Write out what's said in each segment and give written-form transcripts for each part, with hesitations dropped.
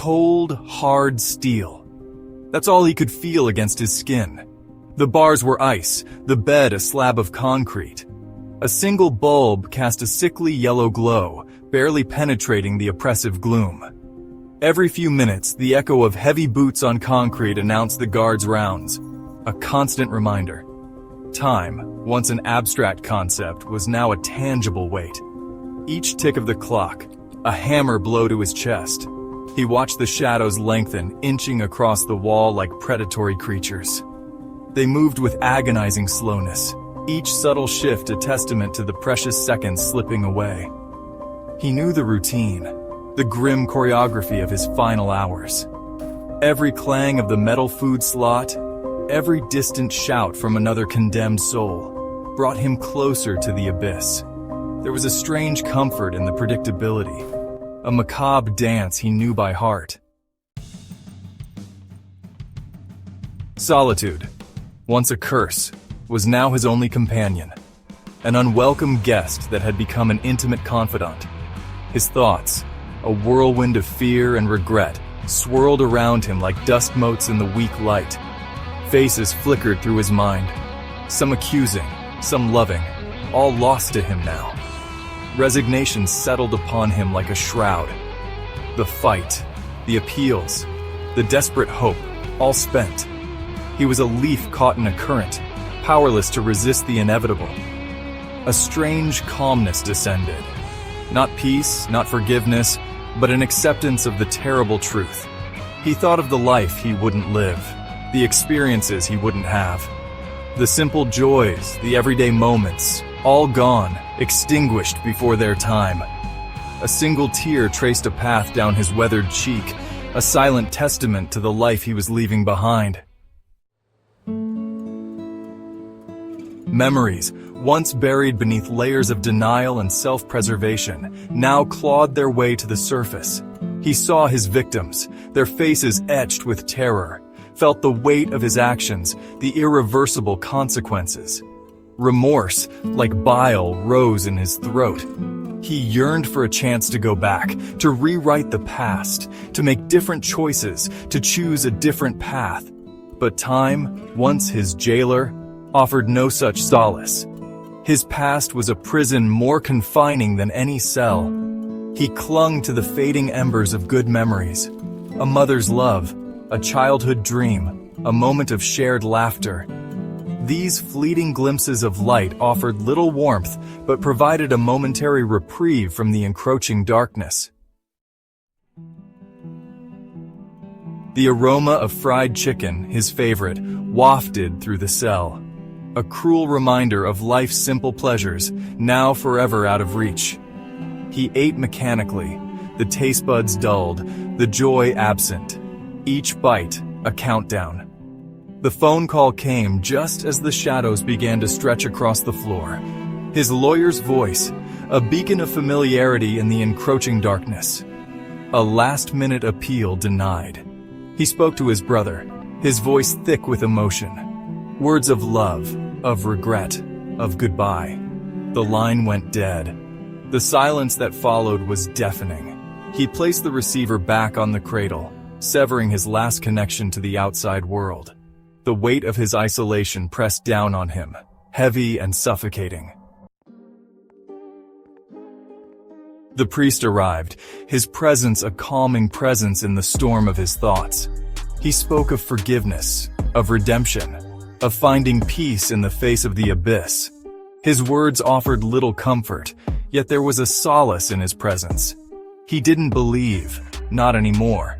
cold, hard steel. That's all he could feel against his skin. The bars were ice, the bed a slab of concrete. A single bulb cast a sickly yellow glow, barely penetrating the oppressive gloom. Every few minutes, the echo of heavy boots on concrete announced the guard's rounds, a constant reminder. Time, once an abstract concept, was now a tangible weight. Each tick of the clock, a hammer blow to his chest. He watched the shadows lengthen, inching across the wall like predatory creatures. They moved with agonizing slowness, each subtle shift a testament to the precious seconds slipping away. He knew the routine, the grim choreography of his final hours. Every clang of the metal food slot, every distant shout from another condemned soul, brought him closer to the abyss. There was a strange comfort in the predictability, a macabre dance he knew by heart. Solitude, once a curse, was now his only companion, an unwelcome guest that had become an intimate confidant. His thoughts, a whirlwind of fear and regret, swirled around him like dust motes in the weak light. Faces flickered through his mind, some accusing, some loving, all lost to him now. Resignation settled upon him like a shroud. The fight, the appeals, the desperate hope, all spent. He was a leaf caught in a current, powerless to resist the inevitable. A strange calmness descended. Not peace, not forgiveness, but an acceptance of the terrible truth. He thought of the life he wouldn't live, the experiences he wouldn't have. The simple joys, the everyday moments, all gone, extinguished before their time. A single tear traced a path down his weathered cheek, a silent testament to the life he was leaving behind. Memories, once buried beneath layers of denial and self-preservation, now clawed their way to the surface. He saw his victims, their faces etched with terror, felt the weight of his actions, the irreversible consequences. Remorse, like bile, rose in his throat. He yearned for a chance to go back, to rewrite the past, to make different choices, to choose a different path. But time, once his jailer, offered no such solace. His past was a prison more confining than any cell. He clung to the fading embers of good memories, a mother's love, a childhood dream, a moment of shared laughter. These fleeting glimpses of light offered little warmth, but provided a momentary reprieve from the encroaching darkness. The aroma of fried chicken, his favorite, wafted through the cell. A cruel reminder of life's simple pleasures, now forever out of reach. He ate mechanically, the taste buds dulled, the joy absent. Each bite, a countdown. The phone call came just as the shadows began to stretch across the floor. His lawyer's voice, a beacon of familiarity in the encroaching darkness. A last-minute appeal denied. He spoke to his brother, his voice thick with emotion. Words of love, of regret, of goodbye. The line went dead. The silence that followed was deafening. He placed the receiver back on the cradle, severing his last connection to the outside world. The weight of his isolation pressed down on him, heavy and suffocating. The priest arrived, his presence a calming presence in the storm of his thoughts. He spoke of forgiveness, of redemption, of finding peace in the face of the abyss. His words offered little comfort, yet there was a solace in his presence. He didn't believe, not anymore.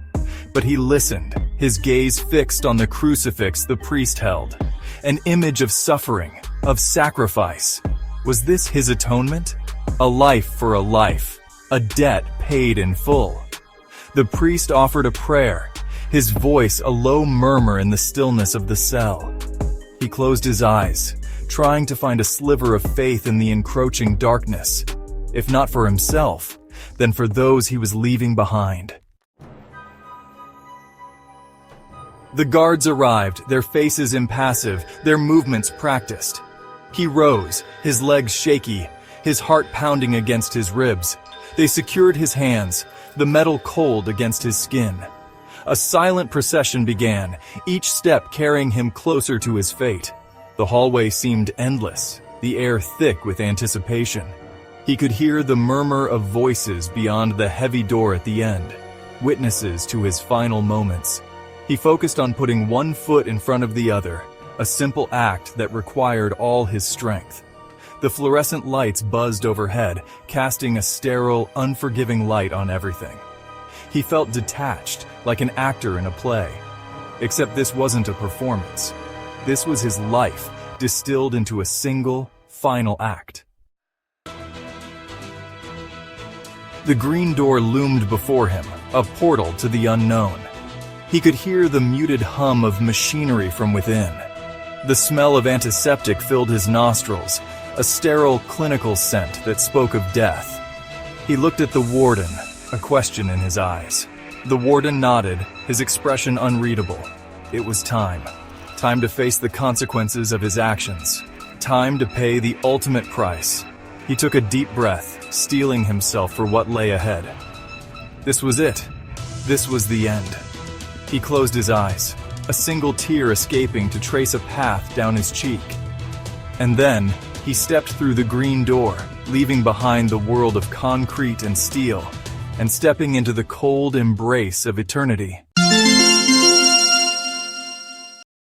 But he listened, his gaze fixed on the crucifix the priest held. An image of suffering, of sacrifice. Was this his atonement? A life for a life, a debt paid in full. The priest offered a prayer, his voice a low murmur in the stillness of the cell. He closed his eyes, trying to find a sliver of faith in the encroaching darkness. If not for himself, then for those he was leaving behind. The guards arrived, their faces impassive, their movements practiced. He rose, his legs shaky, his heart pounding against his ribs. They secured his hands, the metal cold against his skin. A silent procession began, each step carrying him closer to his fate. The hallway seemed endless, the air thick with anticipation. He could hear the murmur of voices beyond the heavy door at the end, witnesses to his final moments. He focused on putting one foot in front of the other, a simple act that required all his strength. The fluorescent lights buzzed overhead, casting a sterile, unforgiving light on everything. He felt detached, like an actor in a play. Except this wasn't a performance. This was his life, distilled into a single, final act. The green door loomed before him, a portal to the unknown. He could hear the muted hum of machinery from within. The smell of antiseptic filled his nostrils, a sterile, clinical scent that spoke of death. He looked at the warden, a question in his eyes. The warden nodded, his expression unreadable. It was time. Time to face the consequences of his actions. Time to pay the ultimate price. He took a deep breath, steeling himself for what lay ahead. This was it. This was the end. He closed his eyes, a single tear escaping to trace a path down his cheek. And then, he stepped through the green door, leaving behind the world of concrete and steel, and stepping into the cold embrace of eternity.